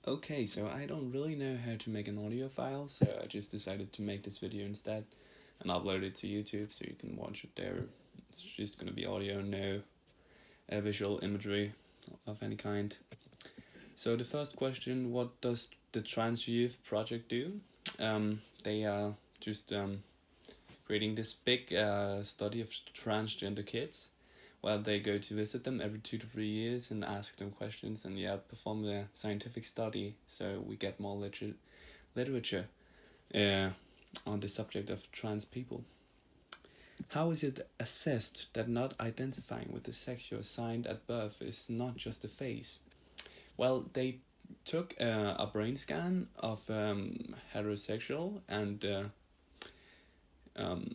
Okay, so I don't really know how to make an audio file, so I just decided to make this video instead and upload it to YouTube so you can watch it there. It's just gonna be audio, no visual imagery of any kind. So the first question, what does the Trans Youth Project do? They are just creating this big study of transgender kids. Well, they go to visit them every 2 to 3 years and ask them questions and perform a scientific study so we get more literature uh, on the subject of trans people. How is it assessed that not identifying with the sex you're assigned at birth is not just a phase? Well, they took a brain scan of heterosexual and um,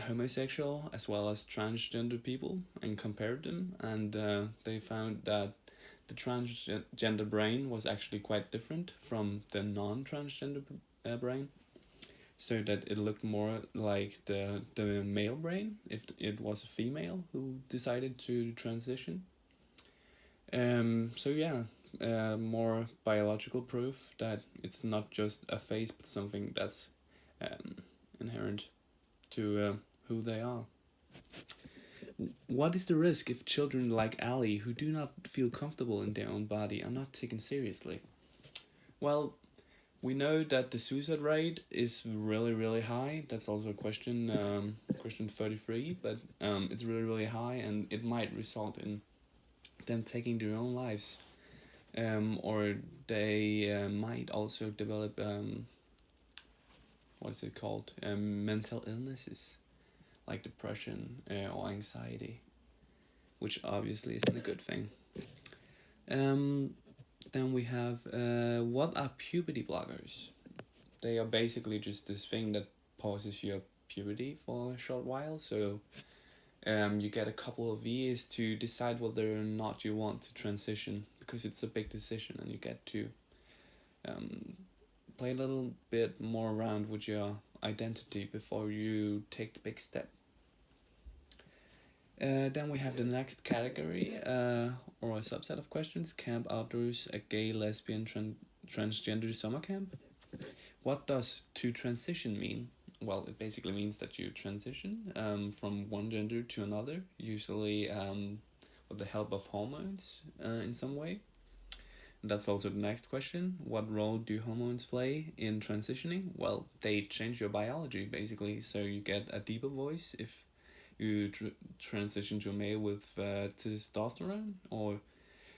homosexual as well as transgender people and compared them, and they found that the transgender brain was actually quite different from the non-transgender brain, so that it looked more like the male brain if it was a female who decided to transition. More biological proof that it's not just a phase but something that's um, inherent to who they are. What is the risk if children like Ali, who do not feel comfortable in their own body, are not taken seriously? Well, we know that the suicide rate is really, really high. That's also a question 33, but it's really, really high, and it might result in them taking their own lives. Or they might also develop, what's it called, mental illnesses like depression or anxiety, which obviously isn't a good thing. Um, then we have what are puberty blockers? They are basically just this thing that pauses your puberty for a short while, so you get a couple of years to decide whether or not you want to transition, because it's a big decision and you get to um, play a little bit more around with your identity before you take the big step. Then we have the next category, or a subset of questions. Camp outdoors, a gay, lesbian, transgender summer camp. What does to transition mean? Well, it basically means that you transition from one gender to another, usually with the help of hormones in some way. And that's also the next question. What role do hormones play in transitioning? Well, they change your biology, basically, so you get a deeper voice if you transition to a male with testosterone, or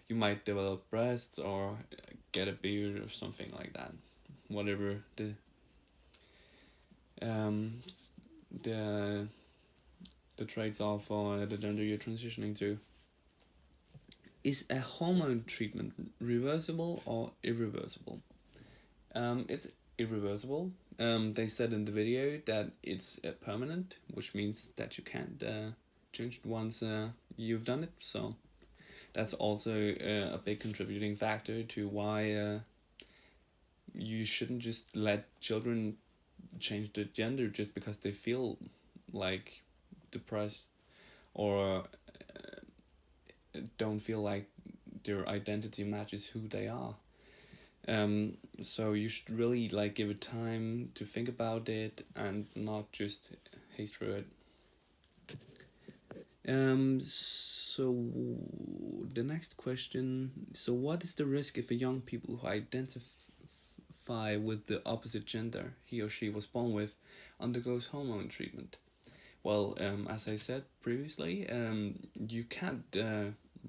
you might develop breasts or get a beard or something like that. Whatever um, the the traits are for the gender you're transitioning to. Is a hormone treatment reversible or irreversible? It's irreversible. They said in the video that it's permanent, which means that you can't change it once you've done it. So that's also a big contributing factor to why you shouldn't just let children change their gender just because they feel like depressed or don't feel like their identity matches who they are. So you should really give it time to think about it and not just haste through it. So the next question. So what is the risk if a young people who identify with the opposite gender he or she was born with undergoes hormone treatment? Well, as I said previously, you can't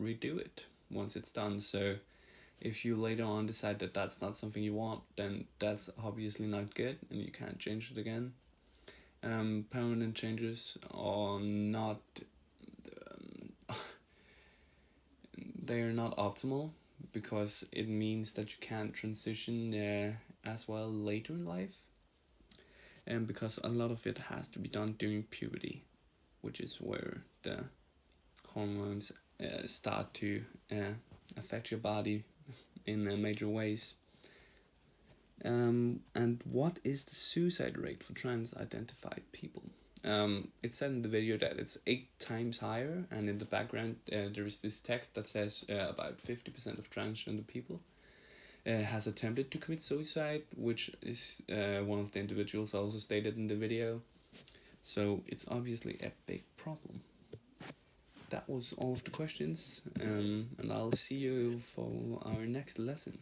redo it once it's done. So if you later on decide that that's not something you want, then that's obviously not good and you can't change it again. Permanent changes are not they are not optimal, because it means that you can't transition as well later in life, and because a lot of it has to be done during puberty, which is where the hormones start to affect your body in major ways. And what is the suicide rate for trans-identified people? It said in the video that it's 8 times higher, and in the background there is this text that says about 50% of transgender people has attempted to commit suicide, which is one of the individuals also stated in the video. So it's obviously a big problem. That was all of the questions, and I'll see you for our next lesson.